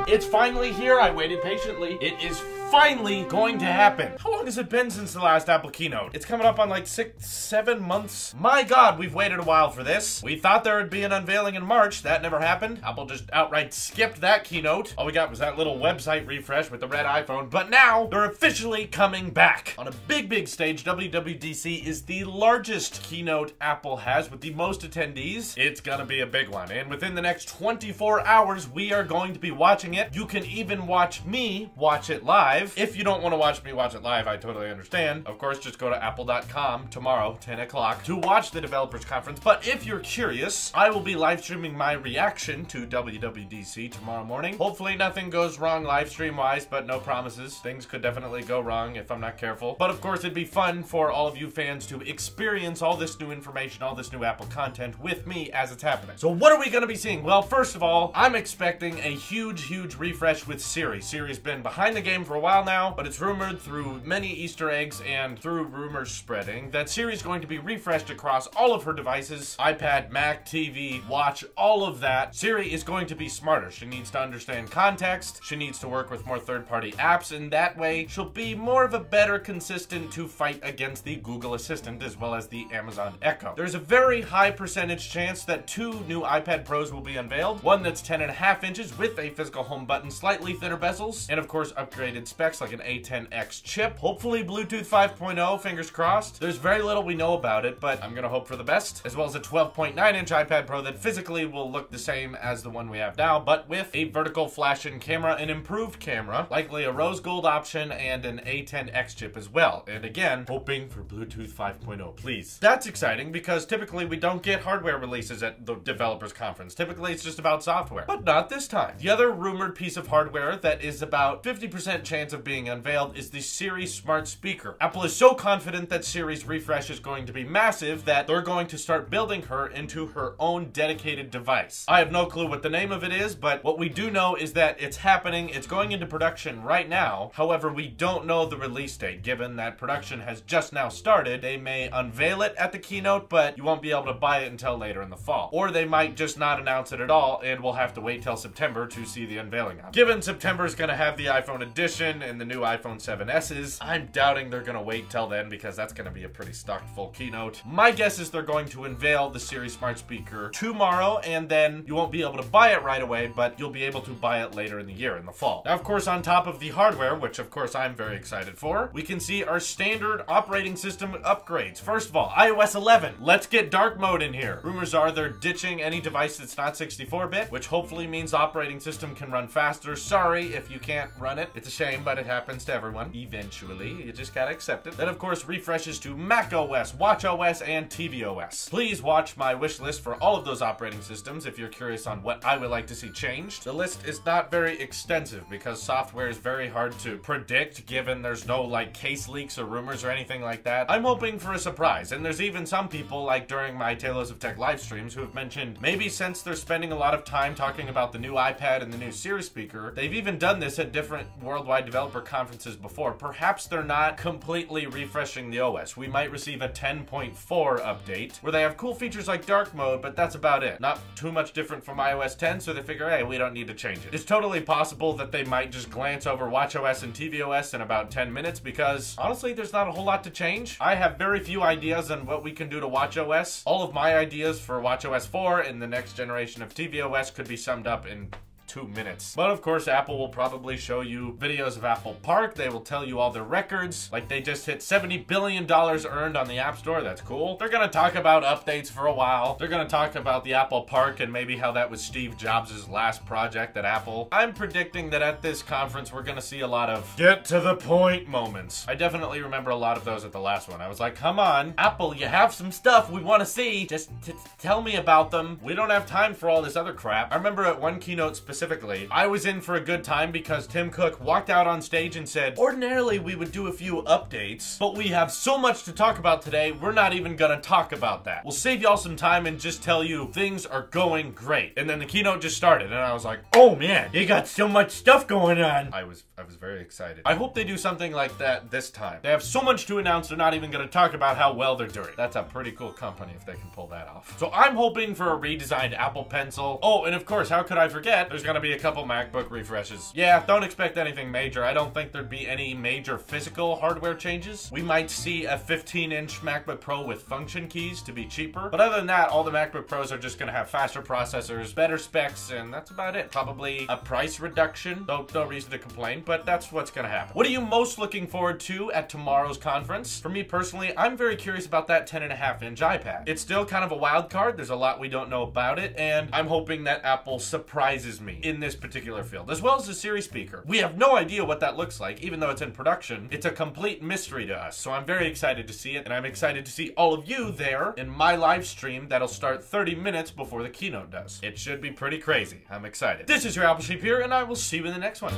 It's finally here. I waited patiently. It is finally going to happen. How long has it been since the last Apple keynote? It's coming up on like 6-7 months. My God, we've waited a while for this. We thought there would be an unveiling in March. That never happened. Apple just outright skipped that keynote. All we got was that little website refresh with the red iPhone. But now they're officially coming back. On a big stage, WWDC is the largest keynote Apple has with the most attendees. It's gonna be a big one. And within the next 24 hours, we are going to be watching it. You can even watch me watch it live. If you don't want to watch me watch it live, I totally understand. Of course, just go to apple.com tomorrow, 10 o'clock, to watch the developers conference. But if you're curious, I will be live streaming my reaction to WWDC tomorrow morning. Hopefully nothing goes wrong live stream wise, but no promises. Things could definitely go wrong if I'm not careful. But of course, it'd be fun for all of you fans to experience all this new information, all this new Apple content with me as it's happening. So what are we going to be seeing? Well, first of all, I'm expecting a huge refresh with Siri. Siri's been behind the game for a while now, but it's rumored through many Easter eggs and through rumors spreading that Siri's going to be refreshed across all of her devices, iPad, Mac, TV, watch, all of that. Siri is going to be smarter. She needs to understand context. She needs to work with more third-party apps, and that way she'll be more of a better consistent to fight against the Google Assistant as well as the Amazon Echo. There's a very high percentage chance that 2 new iPad Pros will be unveiled. One that's 10.5 inches with a physical home button, slightly thinner bezels, and of course upgraded specs like an A10X chip. Hopefully Bluetooth 5.0, fingers crossed. There's very little we know about it, but I'm gonna hope for the best. As well as a 12.9-inch iPad Pro that physically will look the same as the one we have now, but with a vertical flash-in camera, an improved camera, likely a rose gold option, and an A10X chip as well. And again, hoping for Bluetooth 5.0, please. That's exciting because typically we don't get hardware releases at the developers conference. Typically it's just about software, but not this time. The other rumored piece of hardware that is about 50% chance of being unveiled is the Siri smart speaker. Apple is so confident that Siri's refresh is going to be massive that they're going to start building her into her own dedicated device. I have no clue what the name of it is, but what we do know is that it's happening. It's going into production right now. However, we don't know the release date. Given that production has just now started, they may unveil it at the keynote, but you won't be able to buy it until later in the fall. Or they might just not announce it at all, and we'll have to wait till September to see the unveiling of it. Given September is going to have the iPhone edition and the new iPhone 7S's, I'm doubting they're going to wait till then because that's going to be a pretty stocked full keynote. My guess is they're going to unveil the Siri smart speaker tomorrow, and then you won't be able to buy it right away, but you'll be able to buy it later in the year, in the fall. Now, of course, on top of the hardware, which of course I'm very excited for, we can see our standard operating system upgrades. First of all, iOS 11. Let's get dark mode in here. Rumors are they're ditching any device that's not 64-bit, which hopefully means the operating system can run faster. Sorry if you can't run it. It's a shame, but it happens to everyone. Eventually, you just gotta accept it. Then, of course, refreshes to macOS, watchOS, and tvOS. Please watch my wish list for all of those operating systems if you're curious on what I would like to see changed. The list is not very extensive because software is very hard to predict given there's no like case leaks or rumors or anything like that. I'm hoping for a surprise, and there's even some people like during my Tailosive Tech live streams who have mentioned maybe since they're spending a lot of time talking about the new iPad and the new Siri speaker, they've even done this at different worldwide developer conferences before. Perhaps they're not completely refreshing the OS. We might receive a 10.4 update where they have cool features like dark mode, but that's about it. Not too much different from iOS 10, so they figure, hey, we don't need to change it. It's totally possible that they might just glance over watchOS and tvOS in about 10 minutes because honestly, there's not a whole lot to change. I have very few ideas on what we can do to watchOS. All of my ideas for watchOS 4 and the next generation of tvOS could be summed up in 2 minutes. But of course, Apple will probably show you videos of Apple Park. They will tell you all their records. Like they just hit $70 billion earned on the App Store. That's cool. They're gonna talk about updates for a while. They're gonna talk about the Apple Park and maybe how that was Steve Jobs' last project at Apple. I'm predicting that at this conference, we're gonna see a lot of get to the point moments. I definitely remember a lot of those at the last one. I was like, come on, Apple, you have some stuff we wanna see. Just tell me about them. We don't have time for all this other crap. I remember at one keynote specifically, I was in for a good time because Tim Cook walked out on stage and said, ordinarily we would do a few updates, but we have so much to talk about today, we're not even gonna talk about that. We'll save y'all some time and just tell you things are going great. And then the keynote just started and I was like, oh man, you got so much stuff going on. I was very excited. I hope they do something like that this time. They have so much to announce, they're not even gonna talk about how well they're doing. That's a pretty cool company if they can pull that off. So I'm hoping for a redesigned Apple Pencil. Oh, and of course, how could I forget? There's gonna be a couple MacBook refreshes. Yeah, don't expect anything major. I don't think there'd be any major physical hardware changes. We might see a 15-inch MacBook Pro with function keys to be cheaper. But other than that, all the MacBook Pros are just gonna have faster processors, better specs, and that's about it. Probably a price reduction. No reason to complain, but that's what's gonna happen. What are you most looking forward to at tomorrow's conference? For me personally, I'm very curious about that 10.5-inch iPad. It's still kind of a wild card. There's a lot we don't know about it, and I'm hoping that Apple surprises me in this particular field, as well as the Siri speaker. We have no idea what that looks like, even though it's in production. It's a complete mystery to us, so I'm very excited to see it, and I'm excited to see all of you there in my live stream that'll start 30 minutes before the keynote does. It should be pretty crazy. I'm excited. This is your Apple Sheep here, and I will see you in the next one.